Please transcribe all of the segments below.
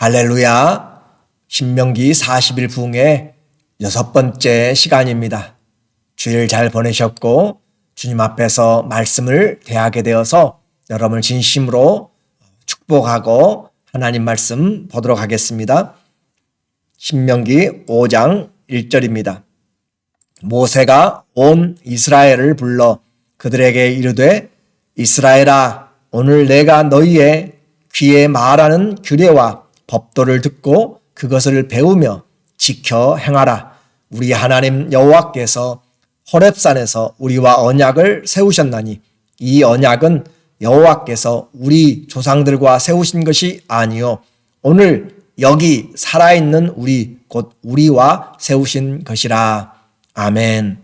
할렐루야. 신명기 40일 부흥의 6번째 시간입니다. 주일 잘 보내셨고 주님 앞에서 말씀을 대하게 되어서 여러분을 진심으로 축복하고 하나님 말씀 보도록 하겠습니다. 신명기 5장 1절입니다. 모세가 온 이스라엘을 불러 그들에게 이르되 이스라엘아, 오늘 내가 너희의 귀에 말하는 규례와 법도를 듣고 그것을 배우며 지켜 행하라. 우리 하나님 여호와께서 호렙산에서 우리와 언약을 세우셨나니 이 언약은 여호와께서 우리 조상들과 세우신 것이 아니요 오늘 여기 살아있는 우리 곧 우리와 세우신 것이라. 아멘.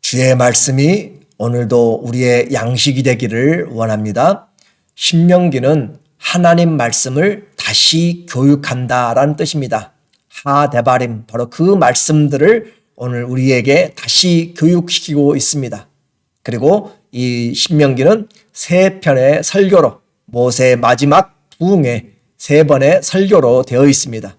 주의 말씀이 오늘도 우리의 양식이 되기를 원합니다. 신명기는 하나님 말씀을 다시 교육한다라는 뜻입니다. 하데바림, 바로 그 말씀들을 오늘 우리에게 다시 교육시키고 있습니다. 그리고 이 신명기는 3편의 설교로, 모세의 마지막 부흥의 3번의 설교로 되어 있습니다.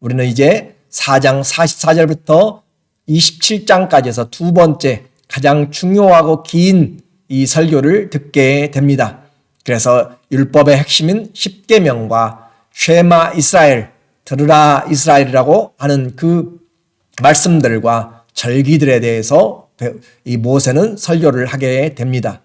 우리는 이제 4장 44절부터 27장까지에서 두 번째 가장 중요하고 긴 이 설교를 듣게 됩니다. 그래서 율법의 핵심인 십계명과 쉐마 이스라엘, 들으라 이스라엘이라고 하는 그 말씀들과 절기들에 대해서 이 모세는 설교를 하게 됩니다.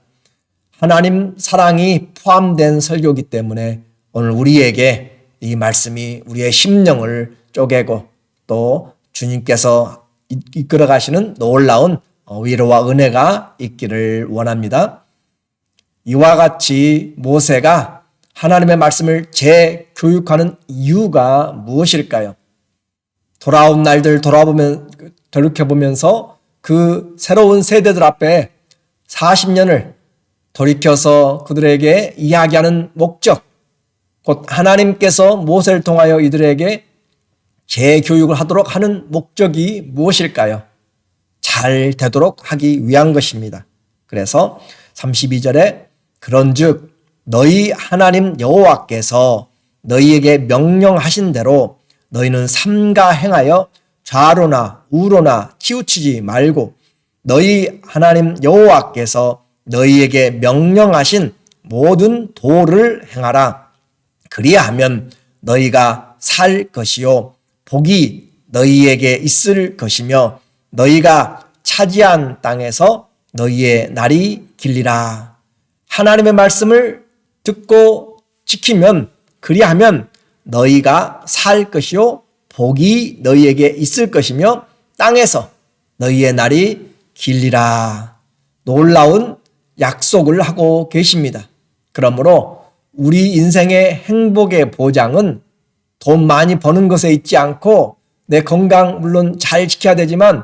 하나님 사랑이 포함된 설교이기 때문에 오늘 우리에게 이 말씀이 우리의 심령을 쪼개고 또 주님께서 이끌어 가시는 놀라운 위로와 은혜가 있기를 원합니다. 이와 같이 모세가 하나님의 말씀을 재교육하는 이유가 무엇일까요? 돌아온 날들 돌이켜보면서 그 새로운 세대들 앞에 40년을 돌이켜서 그들에게 이야기하는 목적, 곧 하나님께서 모세를 통하여 이들에게 재교육을 하도록 하는 목적이 무엇일까요? 잘 되도록 하기 위한 것입니다. 그래서 32절에 그런즉 너희 하나님 여호와께서 너희에게 명령하신 대로 너희는 삼가 행하여 좌로나 우로나 치우치지 말고 너희 하나님 여호와께서 너희에게 명령하신 모든 도를 행하라. 그리하면 너희가 살 것이요 복이 너희에게 있을 것이며 너희가 차지한 땅에서 너희의 날이 길리라. 하나님의 말씀을 듣고 지키면 그리하면 너희가 살 것이요 복이 너희에게 있을 것이며 땅에서 너희의 날이 길리라. 놀라운 약속을 하고 계십니다. 그러므로 우리 인생의 행복의 보장은 돈 많이 버는 것에 있지 않고 내 건강 물론 잘 지켜야 되지만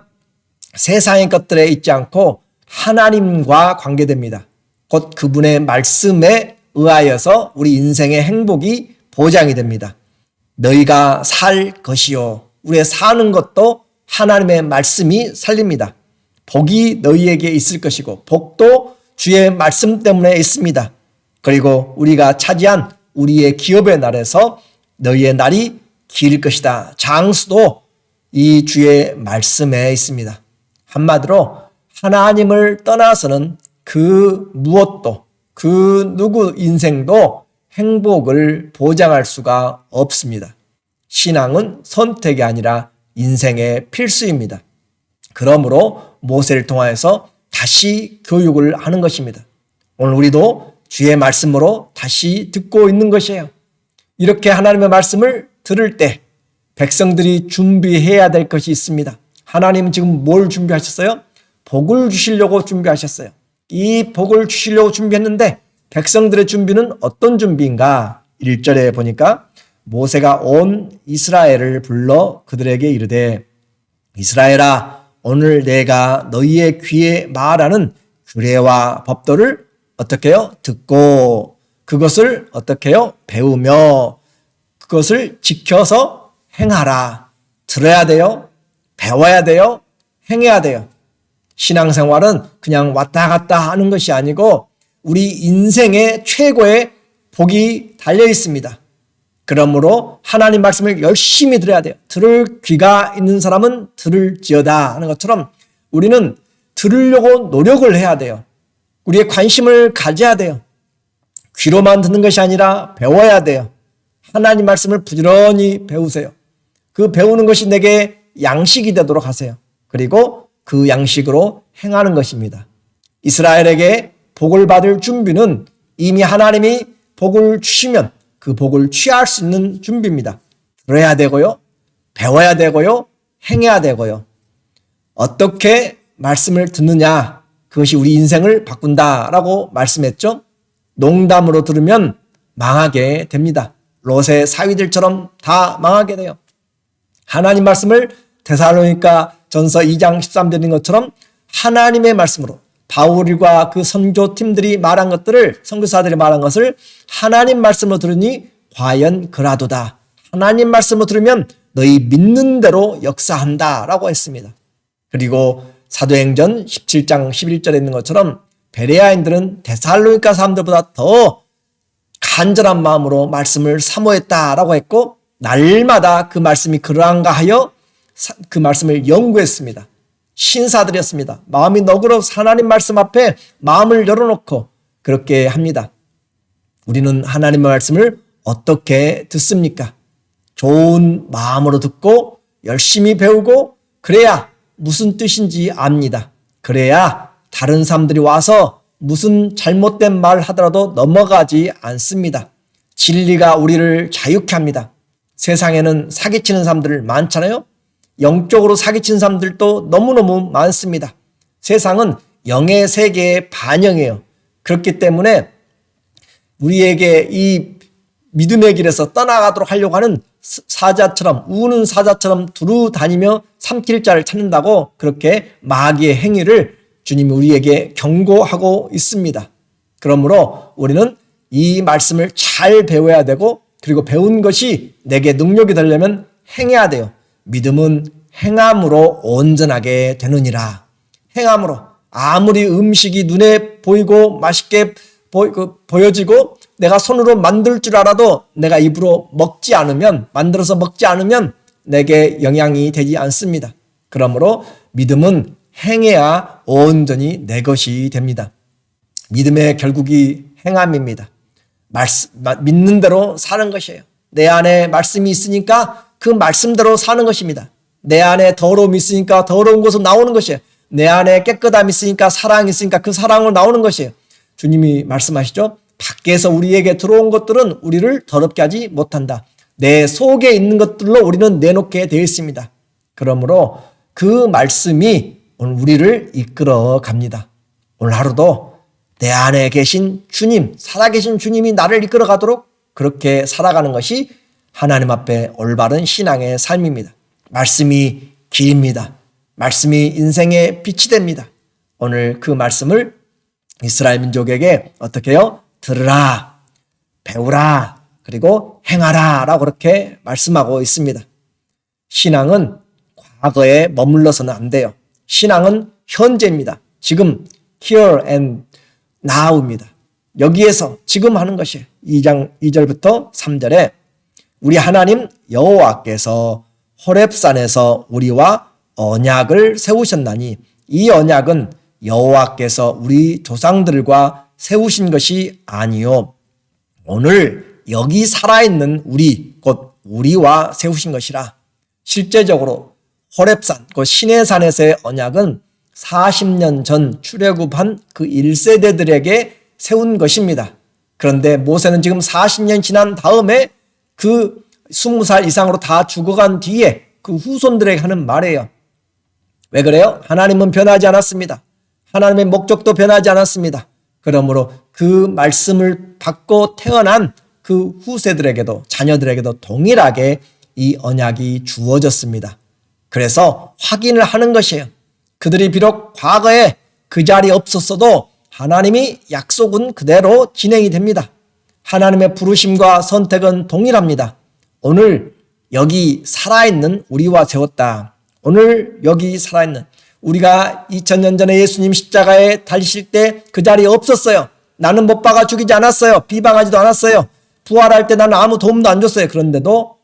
세상의 것들에 있지 않고 하나님과 관계됩니다. 곧 그분의 말씀에 의하여서 우리 인생의 행복이 보장이 됩니다. 너희가 살 것이요. 우리의 사는 것도 하나님의 말씀이 살립니다. 복이 너희에게 있을 것이고 복도 주의 말씀 때문에 있습니다. 그리고 우리가 차지한 우리의 기업의 날에서 너희의 날이 길 것이다. 장수도 이 주의 말씀에 있습니다. 한마디로 하나님을 떠나서는 그 무엇도 그 누구 인생도 행복을 보장할 수가 없습니다. 신앙은 선택이 아니라 인생의 필수입니다. 그러므로 모세를 통하여서 다시 교육을 하는 것입니다. 오늘 우리도 주의 말씀으로 다시 듣고 있는 것이에요. 이렇게 하나님의 말씀을 들을 때 백성들이 준비해야 될 것이 있습니다. 하나님 지금 뭘 준비하셨어요? 복을 주시려고 준비하셨어요. 이 복을 주시려고 준비했는데 백성들의 준비는 어떤 준비인가? 1절에 보니까 모세가 온 이스라엘을 불러 그들에게 이르되 이스라엘아, 오늘 내가 너희의 귀에 말하는 규례와 법도를 어떻게 해요? 듣고 그것을 어떻게 해요? 배우며 그것을 지켜서 행하라. 들어야 돼요. 배워야 돼요. 행해야 돼요. 신앙생활은 그냥 왔다 갔다 하는 것이 아니고 우리 인생의 최고의 복이 달려 있습니다. 그러므로 하나님 말씀을 열심히 들어야 돼요. 들을 귀가 있는 사람은 들을지어다 하는 것처럼 우리는 들으려고 노력을 해야 돼요. 우리의 관심을 가져야 돼요. 귀로만 듣는 것이 아니라 배워야 돼요. 하나님 말씀을 부지런히 배우세요. 그 배우는 것이 내게 양식이 되도록 하세요. 그리고 그 양식으로 행하는 것입니다. 이스라엘에게 복을 받을 준비는 이미 하나님이 복을 주시면 그 복을 취할 수 있는 준비입니다. 들어야 되고요. 배워야 되고요. 행해야 되고요. 어떻게 말씀을 듣느냐, 그것이 우리 인생을 바꾼다라고 말씀했죠. 농담으로 들으면 망하게 됩니다. 롯의 사위들처럼 다 망하게 돼요. 하나님 말씀을 데살로니가 전서 2장 13절인 것처럼 하나님의 말씀으로 바울과 그 선교팀들이 말한 것들을, 선교사들이 말한 것을 하나님 말씀으로 들으니 과연 그라도다. 하나님 말씀으로 들으면 너희 믿는 대로 역사한다 라고 했습니다. 그리고 사도행전 17장 11절에 있는 것처럼 베레아인들은 데살로니가 사람들보다 더 간절한 마음으로 말씀을 사모했다라고 했고, 날마다 그 말씀이 그러한가 하여 그 말씀을 연구했습니다. 신사들이었습니다. 마음이 너그러워서 하나님 말씀 앞에 마음을 열어놓고 그렇게 합니다. 우리는 하나님의 말씀을 어떻게 듣습니까? 좋은 마음으로 듣고 열심히 배우고 그래야 무슨 뜻인지 압니다. 그래야 다른 사람들이 와서 무슨 잘못된 말 하더라도 넘어가지 않습니다. 진리가 우리를 자유케 합니다. 세상에는 사기치는 사람들 많잖아요. 영적으로 사기치는 사람들도 너무너무 많습니다. 세상은 영의 세계의 반영이에요. 그렇기 때문에 우리에게 이 믿음의 길에서 떠나가도록 하려고 하는 사자처럼, 우는 사자처럼 두루 다니며 삼킬 자를 찾는다고 그렇게 마귀의 행위를 주님이 우리에게 경고하고 있습니다. 그러므로 우리는 이 말씀을 잘 배워야 되고, 그리고 배운 것이 내게 능력이 되려면 행해야 돼요. 믿음은 행함으로 온전하게 되느니라. 행함으로. 아무리 음식이 눈에 보이고 맛있게 보여지고 내가 손으로 만들 줄 알아도 내가 입으로 먹지 않으면, 만들어서 먹지 않으면 내게 영향이 되지 않습니다. 그러므로 믿음은 행해야 온전히 내 것이 됩니다. 믿음의 결국이 행함입니다. 믿는 대로 사는 것이에요. 내 안에 말씀이 있으니까 그 말씀대로 사는 것입니다. 내 안에 더러움이 있으니까 더러운 것으로 나오는 것이에요. 내 안에 깨끗함이 있으니까, 사랑이 있으니까 그 사랑으로 나오는 것이에요. 주님이 말씀하시죠. 밖에서 우리에게 들어온 것들은 우리를 더럽게 하지 못한다. 내 속에 있는 것들로 우리는 내놓게 되어 있습니다. 그러므로 그 말씀이 오늘 우리를 이끌어 갑니다. 오늘 하루도 내 안에 계신 주님, 살아계신 주님이 나를 이끌어 가도록 그렇게 살아가는 것이 하나님 앞에 올바른 신앙의 삶입니다. 말씀이 길입니다. 말씀이 인생의 빛이 됩니다. 오늘 그 말씀을 이스라엘 민족에게 어떻게 해요? 들으라, 배우라, 그리고 행하라 라고 그렇게 말씀하고 있습니다. 신앙은 과거에 머물러서는 안 돼요. 신앙은 현재입니다. 지금 here and now입니다. 여기에서 지금 하는 것이에요. 2장 2절부터 3절에 우리 하나님 여호와께서 호렙산에서 우리와 언약을 세우셨나니 이 언약은 여호와께서 우리 조상들과 세우신 것이 아니요 오늘 여기 살아있는 우리 곧 우리와 세우신 것이라. 실제적으로 호렙산 그 시내산에서의 언약은 40년 전 출애굽한 그 1세대들에게 세운 것입니다. 그런데 모세는 지금 40년 지난 다음에 그 20살 이상으로 다 죽어간 뒤에 그 후손들에게 하는 말이에요. 왜 그래요? 하나님은 변하지 않았습니다. 하나님의 목적도 변하지 않았습니다. 그러므로 그 말씀을 받고 태어난 그 후세들에게도, 자녀들에게도 동일하게 이 언약이 주어졌습니다. 그래서 확인을 하는 것이에요. 그들이 비록 과거에 그 자리에 없었어도 하나님이 약속은 그대로 진행이 됩니다. 하나님의 부르심과 선택은 동일합니다. 오늘 여기 살아있는 우리와 세웠다. 오늘 여기 살아있는 우리가 2000년 전에 예수님 십자가에 달리실 때 그 자리에 없었어요. 나는 못 박아 죽이지 않았어요. 비방하지도 않았어요. 부활할 때 나는 아무 도움도 안 줬어요. 그런데도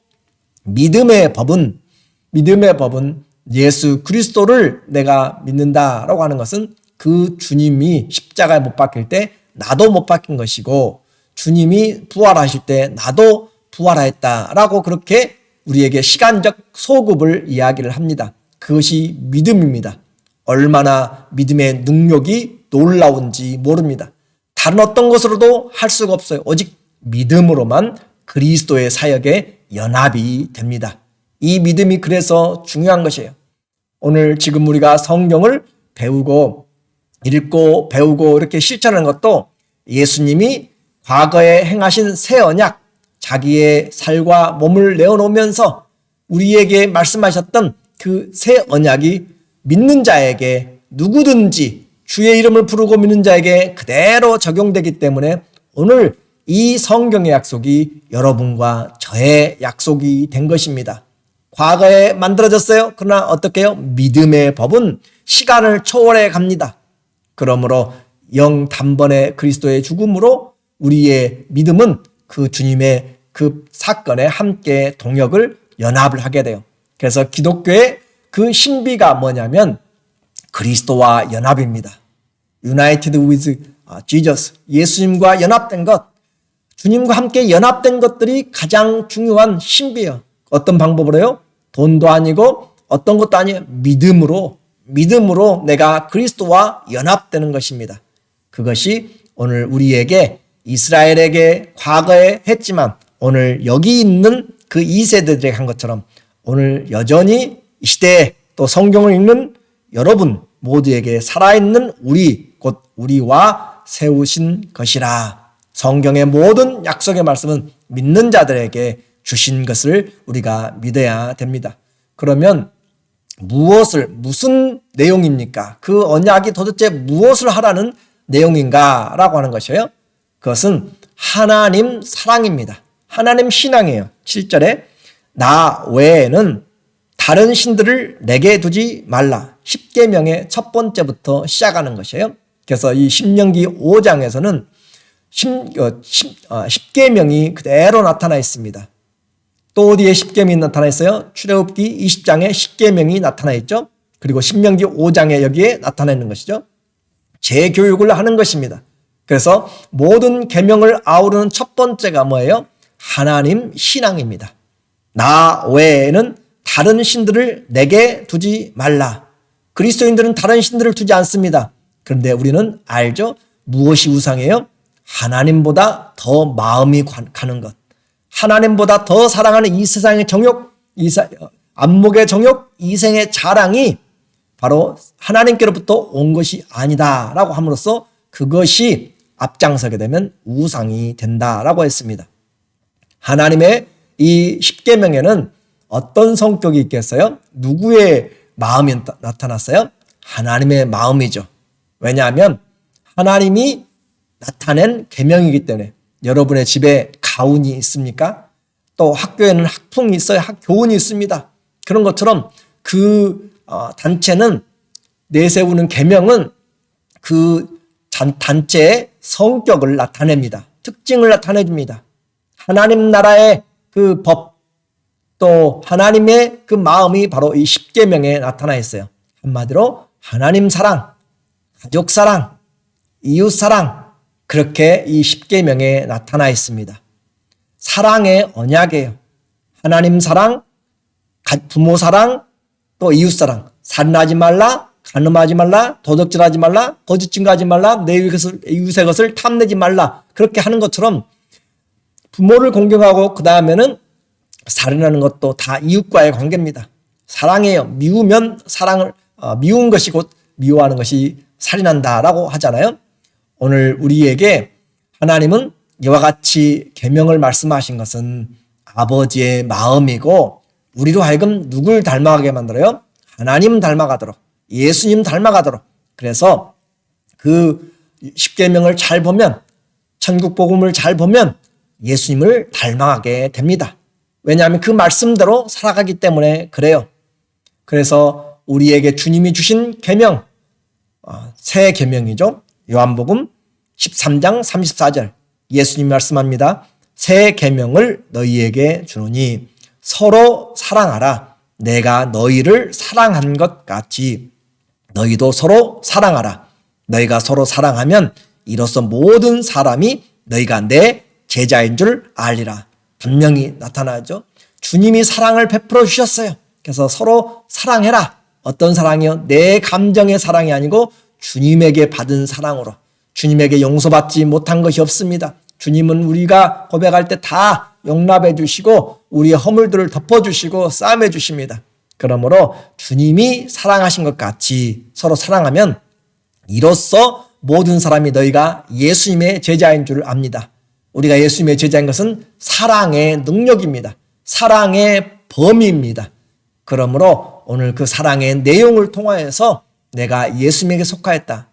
믿음의 법은 예수 그리스도를 내가 믿는다라고 하는 것은 그 주님이 십자가에 못 박힐 때 나도 못 박힌 것이고 주님이 부활하실 때 나도 부활하였다라고 그렇게 우리에게 시간적 소급을 이야기를 합니다. 그것이 믿음입니다. 얼마나 믿음의 능력이 놀라운지 모릅니다. 다른 어떤 것으로도 할 수가 없어요. 오직 믿음으로만 그리스도의 사역에 연합이 됩니다. 이 믿음이 그래서 중요한 것이에요. 오늘 지금 우리가 성경을 배우고 읽고 배우고 이렇게 실천하는 것도 예수님이 과거에 행하신 새 언약, 자기의 살과 몸을 내어놓으면서 우리에게 말씀하셨던 그 새 언약이 믿는 자에게 누구든지 주의 이름을 부르고 믿는 자에게 그대로 적용되기 때문에 오늘 이 성경의 약속이 여러분과 저의 약속이 된 것입니다. 과거에 만들어졌어요. 그러나 어떻게 해요? 믿음의 법은 시간을 초월해 갑니다. 그러므로 영 단번에 그리스도의 죽음으로 우리의 믿음은 그 주님의 그 사건에 함께 동역을 연합을 하게 돼요. 그래서 기독교의 그 신비가 뭐냐면 그리스도와 연합입니다. United with Jesus. 예수님과 연합된 것, 주님과 함께 연합된 것들이 가장 중요한 신비예요. 어떤 방법으로요? 돈도 아니고 어떤 것도 아니에요. 믿음으로 내가 그리스도와 연합되는 것입니다. 그것이 오늘 우리에게 이스라엘에게 과거에 했지만 오늘 여기 있는 그 2세대들에게 한 것처럼 오늘 여전히 이 시대에 또 성경을 읽는 여러분 모두에게 살아있는 우리 곧 우리와 세우신 것이라. 성경의 모든 약속의 말씀은 믿는 자들에게 주신 것을 우리가 믿어야 됩니다. 그러면 무슨 내용입니까? 그 언약이 도대체 무엇을 하라는 내용인가 라고 하는 것이에요. 그것은 하나님 사랑입니다. 하나님 신앙이에요. 7절에 나 외에는 다른 신들을 내게 두지 말라. 십계명의 첫 번째부터 시작하는 것이에요. 그래서 이 신명기 5장에서는 십계명이 그대로 나타나 있습니다. 또 어디에 십계명이 나타나 있어요? 출애굽기 20장에 십계명이 나타나 있죠. 그리고 신명기 5장에 여기에 나타나 있는 것이죠. 재교육을 하는 것입니다. 그래서 모든 계명을 아우르는 첫 번째가 뭐예요? 하나님 신앙입니다. 나 외에는 다른 신들을 내게 두지 말라. 그리스도인들은 다른 신들을 두지 않습니다. 그런데 우리는 알죠? 무엇이 우상이에요? 하나님보다 더 마음이 가는 것. 하나님보다 더 사랑하는 이 세상의 정욕, 안목의 정욕, 이생의 자랑이 바로 하나님께로부터 온 것이 아니다라고 함으로써 그것이 앞장서게 되면 우상이 된다라고 했습니다. 하나님의 이 십계명에는 어떤 성격이 있겠어요? 누구의 마음이 나타났어요? 하나님의 마음이죠. 왜냐하면 하나님이 나타낸 계명이기 때문에. 여러분의 집에 가훈이 있습니까? 또 학교에는 학풍이 있어요. 교훈이 있습니다. 그런 것처럼 그 단체는 내세우는 계명은 그 단체의 성격을 나타냅니다. 특징을 나타내줍니다. 하나님 나라의 그 법, 또 하나님의 그 마음이 바로 이 십계명에 나타나 있어요. 한마디로 하나님 사랑, 가족 사랑, 이웃 사랑, 그렇게 이 십계명에 나타나 있습니다. 사랑의 언약이에요. 하나님 사랑, 부모 사랑, 또 이웃 사랑. 살인하지 말라, 간음하지 말라, 도적질하지 말라, 거짓 증거하지 말라, 내 이웃의 것을 탐내지 말라. 그렇게 하는 것처럼 부모를 공경하고 그 다음에는 살인하는 것도 다 이웃과의 관계입니다. 사랑해요. 미우면 미운 것이 곧 미워하는 것이 살인한다라고 하잖아요. 오늘 우리에게 하나님은 이와 같이 계명을 말씀하신 것은 아버지의 마음이고 우리로 하여금 누굴 닮아가게 만들어요? 하나님 닮아가도록, 예수님 닮아가도록. 그래서 그 십계명을 잘 보면, 천국 복음을 잘 보면 예수님을 닮아가게 됩니다. 왜냐하면 그 말씀대로 살아가기 때문에 그래요. 그래서 우리에게 주님이 주신 계명, 새 계명이죠. 요한복음 13장 34절 예수님 말씀합니다. 새 계명을 너희에게 주노니 서로 사랑하라. 내가 너희를 사랑한 것 같이 너희도 서로 사랑하라. 너희가 서로 사랑하면 이로써 모든 사람이 너희가 내 제자인 줄 알리라. 분명히 나타나죠. 주님이 사랑을 베풀어 주셨어요. 그래서 서로 사랑해라. 어떤 사랑이요? 내 감정의 사랑이 아니고 주님에게 받은 사랑으로. 주님에게 용서받지 못한 것이 없습니다. 주님은 우리가 고백할 때 다 용납해 주시고 우리의 허물들을 덮어주시고 싸매해 주십니다. 그러므로 주님이 사랑하신 것 같이 서로 사랑하면 이로써 모든 사람이 너희가 예수님의 제자인 줄 압니다. 우리가 예수님의 제자인 것은 사랑의 능력입니다. 사랑의 범위입니다. 그러므로 오늘 그 사랑의 내용을 통하여서 내가 예수님에게 속하였다.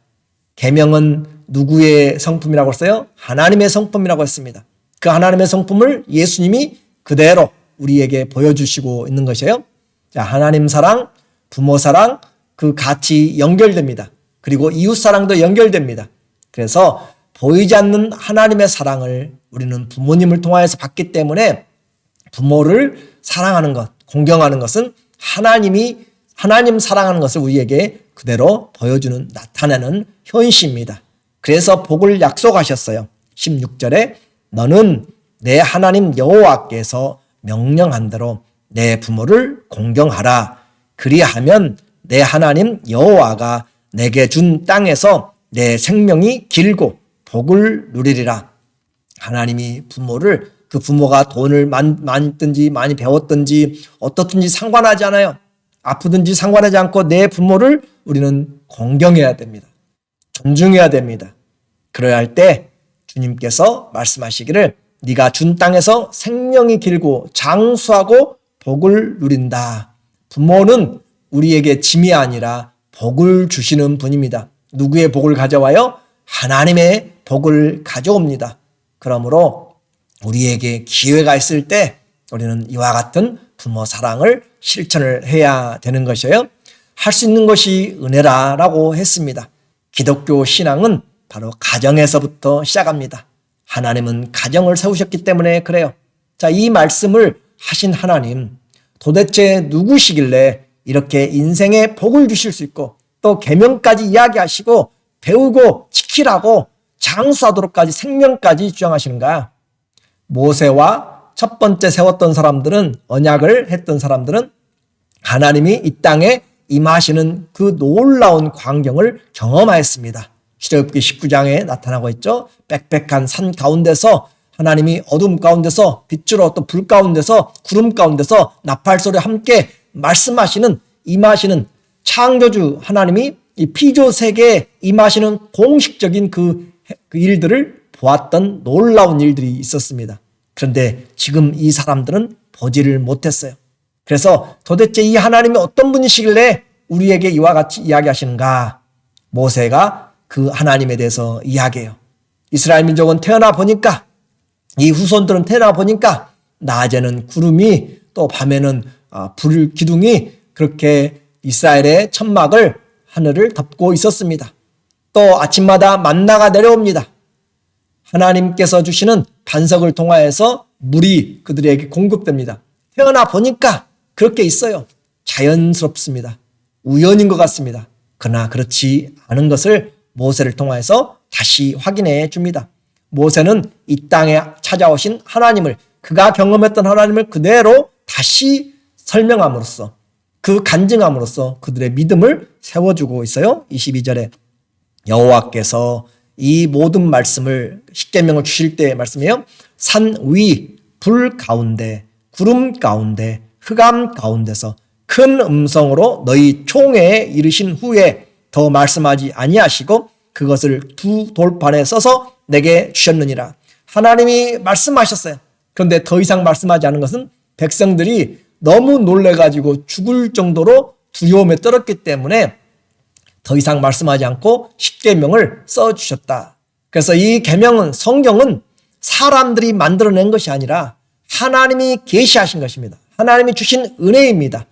계명은 누구의 성품이라고 했어요? 하나님의 성품이라고 했습니다. 그 하나님의 성품을 예수님이 그대로 우리에게 보여주시고 있는 것이에요. 자, 하나님 사랑, 부모 사랑, 그 같이 연결됩니다. 그리고 이웃 사랑도 연결됩니다. 그래서 보이지 않는 하나님의 사랑을 우리는 부모님을 통하여서 받기 때문에 부모를 사랑하는 것, 공경하는 것은 하나님 사랑하는 것을 우리에게 그대로 보여주는, 나타내는 현시입니다. 그래서 복을 약속하셨어요. 16절에 너는 내 하나님 여호와께서 명령한 대로 내 부모를 공경하라. 그리하면 내 하나님 여호와가 내게 준 땅에서 내 생명이 길고 복을 누리리라. 하나님이 부모를, 그 부모가 돈을 많이 있든지 많이 배웠든지 어떻든지 상관하지 않아요. 아프든지 상관하지 않고 내 부모를 우리는 공경해야 됩니다. 존중해야 됩니다. 그래야 할 때 주님께서 말씀하시기를 네가 준 땅에서 생명이 길고 장수하고 복을 누린다. 부모는 우리에게 짐이 아니라 복을 주시는 분입니다. 누구의 복을 가져와요? 하나님의 복을 가져옵니다. 그러므로 우리에게 기회가 있을 때 우리는 이와 같은 부모 사랑을 실천을 해야 되는 것이에요. 할 수 있는 것이 은혜라라고 했습니다. 기독교 신앙은 바로 가정에서부터 시작합니다. 하나님은 가정을 세우셨기 때문에 그래요. 자, 이 말씀을 하신 하나님, 도대체 누구시길래 이렇게 인생에 복을 주실 수 있고 또 계명까지 이야기하시고 배우고 지키라고 장수하도록까지 생명까지 주장하시는가? 모세와 첫 번째 세웠던 사람들은, 언약을 했던 사람들은 하나님이 이 땅에 임하시는 그 놀라운 광경을 경험하였습니다. 출애굽기 19장에 나타나고 있죠. 빽빽한 산 가운데서 하나님이 어둠 가운데서 빛으로, 또 불 가운데서, 구름 가운데서 나팔 소리와 함께 말씀하시는, 임하시는 창조주 하나님이 이 피조 세계에 임하시는 공식적인 그 일들을 보았던 놀라운 일들이 있었습니다. 그런데 지금 이 사람들은 보지를 못했어요. 그래서 도대체 이 하나님이 어떤 분이시길래 우리에게 이와 같이 이야기하시는가? 모세가 그 하나님에 대해서 이야기해요. 이스라엘 민족은 태어나 보니까, 이 후손들은 태어나 보니까 낮에는 구름이, 또 밤에는 불 기둥이 그렇게 이스라엘의 천막을, 하늘을 덮고 있었습니다. 또 아침마다 만나가 내려옵니다. 하나님께서 주시는 반석을 통하여서 물이 그들에게 공급됩니다. 태어나 보니까 그렇게 있어요. 자연스럽습니다. 우연인 것 같습니다. 그러나 그렇지 않은 것을 모세를 통해서 다시 확인해 줍니다. 모세는 이 땅에 찾아오신 하나님을, 그가 경험했던 하나님을 그대로 다시 설명함으로써, 그 간증함으로써 그들의 믿음을 세워주고 있어요. 22절에 여호와께서 이 모든 말씀을, 십계명을 주실 때의 말씀이에요. 산 위, 불 가운데, 구름 가운데, 흑암 가운데서 큰 음성으로 너희 총회에 이르신 후에 더 말씀하지 아니하시고 그것을 두 돌판에 써서 내게 주셨느니라. 하나님이 말씀하셨어요. 그런데 더 이상 말씀하지 않은 것은 백성들이 너무 놀래가지고 죽을 정도로 두려움에 떨었기 때문에 더 이상 말씀하지 않고 십계명을 써주셨다. 그래서 이 계명은, 성경은 사람들이 만들어낸 것이 아니라 하나님이 계시하신 것입니다. 하나님이 주신 은혜입니다.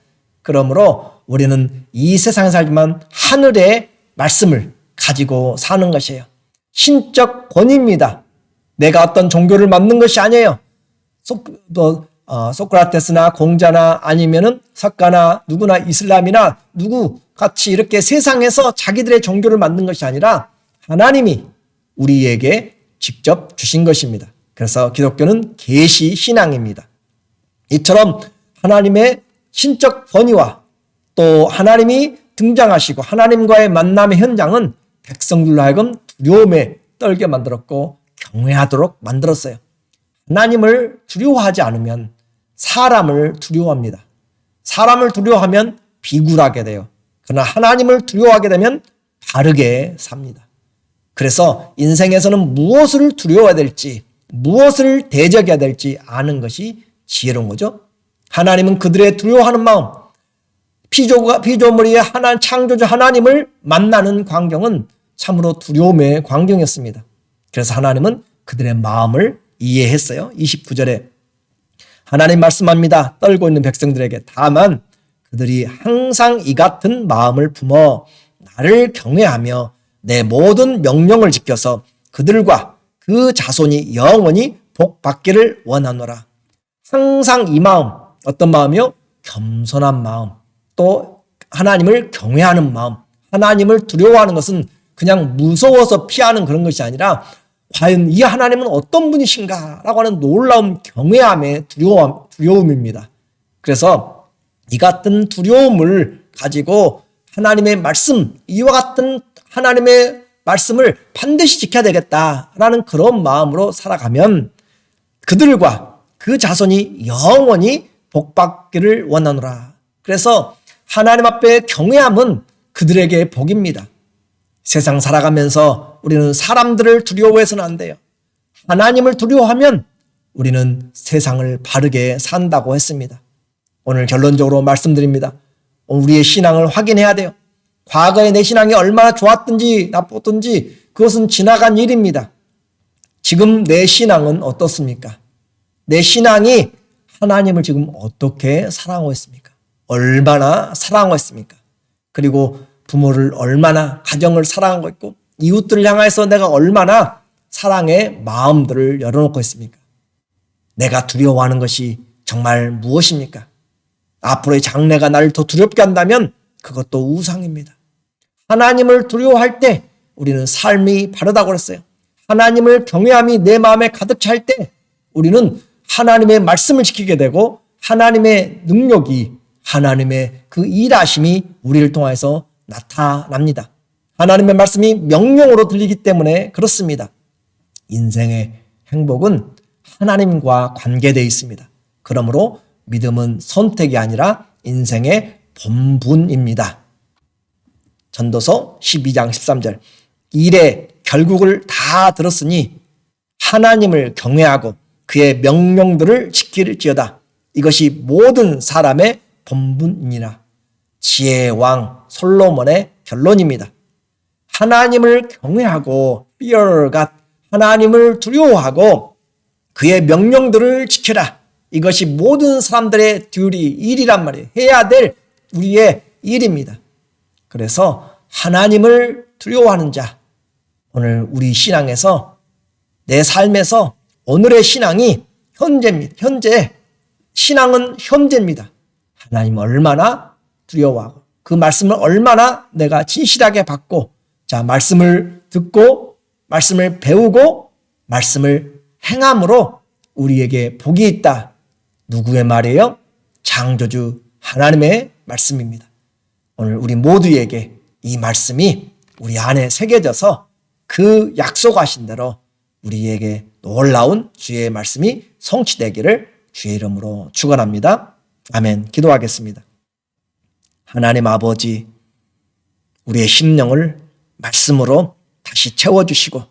그러므로 우리는 이 세상에 살지만 하늘의 말씀을 가지고 사는 것이에요. 신적 권위입니다. 내가 어떤 종교를 맡는 것이 아니에요. 소크라테스나 공자나 아니면은 석가나 누구나 이슬람이나 누구 같이 이렇게 세상에서 자기들의 종교를 만든 것이 아니라 하나님이 우리에게 직접 주신 것입니다. 그래서 기독교는 계시 신앙입니다. 이처럼 하나님의 신적 권위와 또 하나님이 등장하시고 하나님과의 만남의 현장은 백성들로 하여금 두려움에 떨게 만들었고 경외하도록 만들었어요. 하나님을 두려워하지 않으면 사람을 두려워합니다. 사람을 두려워하면 비굴하게 돼요. 그러나 하나님을 두려워하게 되면 바르게 삽니다. 그래서 인생에서는 무엇을 두려워해야 될지, 무엇을 대적해야 될지 아는 것이 지혜로운 거죠. 하나님은 그들의 두려워하는 마음, 피조물의 창조주 하나님을 만나는 광경은 참으로 두려움의 광경이었습니다. 그래서 하나님은 그들의 마음을 이해했어요. 29절에 하나님 말씀합니다. 떨고 있는 백성들에게 다만 그들이 항상 이 같은 마음을 품어 나를 경외하며 내 모든 명령을 지켜서 그들과 그 자손이 영원히 복받기를 원하노라. 항상 이 마음, 어떤 마음이요? 겸손한 마음, 또 하나님을 경외하는 마음. 하나님을 두려워하는 것은 그냥 무서워서 피하는 그런 것이 아니라 과연 이 하나님은 어떤 분이신가 라고 하는 놀라운 경외함의 두려움입니다. 그래서 이 같은 두려움을 가지고 하나님의 말씀, 이와 같은 하나님의 말씀을 반드시 지켜야 되겠다라는 그런 마음으로 살아가면 그들과 그 자손이 영원히 복받기를 원하노라. 그래서 하나님 앞에 경외함은 그들에게 복입니다. 세상 살아가면서 우리는 사람들을 두려워해서는 안 돼요. 하나님을 두려워하면 우리는 세상을 바르게 산다고 했습니다. 오늘 결론적으로 말씀드립니다. 우리의 신앙을 확인해야 돼요. 과거에 내 신앙이 얼마나 좋았든지 나빴든지 그것은 지나간 일입니다. 지금 내 신앙은 어떻습니까? 내 신앙이 하나님을 지금 어떻게 사랑하고 있습니까? 얼마나 사랑하고 있습니까? 그리고 부모를 얼마나, 가정을 사랑하고 있고 이웃들을 향해서 내가 얼마나 사랑의 마음들을 열어놓고 있습니까? 내가 두려워하는 것이 정말 무엇입니까? 앞으로의 장래가 나를 더 두렵게 한다면 그것도 우상입니다. 하나님을 두려워할 때 우리는 삶이 바르다고 그랬어요. 하나님을 경외함이 내 마음에 가득 찰 때 우리는 하나님의 말씀을 지키게 되고 하나님의 능력이, 하나님의 그 일하심이 우리를 통해서 나타납니다. 하나님의 말씀이 명령으로 들리기 때문에 그렇습니다. 인생의 행복은 하나님과 관계되어 있습니다. 그러므로 믿음은 선택이 아니라 인생의 본분입니다. 전도서 12장 13절 일의 결국을 다 들었으니 하나님을 경외하고 그의 명령들을 지킬지어다. 이것이 모든 사람의 본분이니라. 지혜의 왕 솔로몬의 결론입니다. 하나님을 경외하고 fear God, 하나님을 두려워하고 그의 명령들을 지켜라. 이것이 모든 사람들의 일이란 말이에요. 해야 될 우리의 일입니다. 그래서 하나님을 두려워하는 자, 오늘 우리 신앙에서 내 삶에서 오늘의 신앙이 현재입니다. 현재 신앙은 현재입니다. 하나님을 얼마나 두려워하고 그 말씀을 얼마나 내가 진실하게 받고 자 말씀을 듣고 말씀을 배우고 말씀을 행함으로 우리에게 복이 있다. 누구의 말이에요? 창조주 하나님의 말씀입니다. 오늘 우리 모두에게 이 말씀이 우리 안에 새겨져서 그 약속하신 대로 우리에게 놀라운 주의 말씀이 성취되기를 주의 이름으로 축원합니다. 아멘. 기도하겠습니다. 하나님 아버지, 우리의 심령을 말씀으로 다시 채워주시고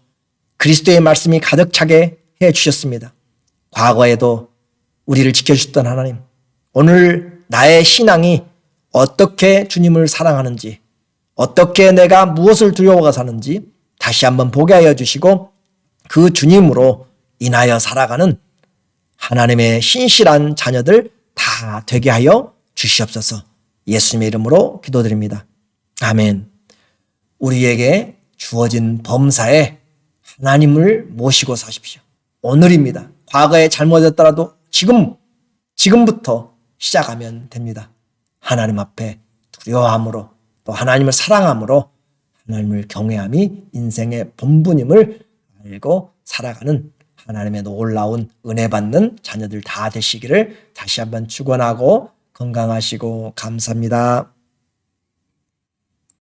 그리스도의 말씀이 가득 차게 해주셨습니다. 과거에도 우리를 지켜주셨던 하나님, 오늘 나의 신앙이 어떻게 주님을 사랑하는지, 어떻게 내가 무엇을 두려워가 사는지 다시 한번 보게 하여 주시고 그 주님으로 인하여 살아가는 하나님의 신실한 자녀들 다 되게 하여 주시옵소서. 예수님의 이름으로 기도드립니다. 아멘. 우리에게 주어진 범사에 하나님을 모시고 사십시오. 오늘입니다. 과거에 잘못했더라도 지금부터 시작하면 됩니다. 하나님 앞에 두려워함으로 또 하나님을 사랑함으로 하나님을 경외함이 인생의 본분임을 알고 살아가는 하나님의 놀라운 은혜 받는 자녀들 다 되시기를 다시 한번 축원하고 건강하시고 감사합니다.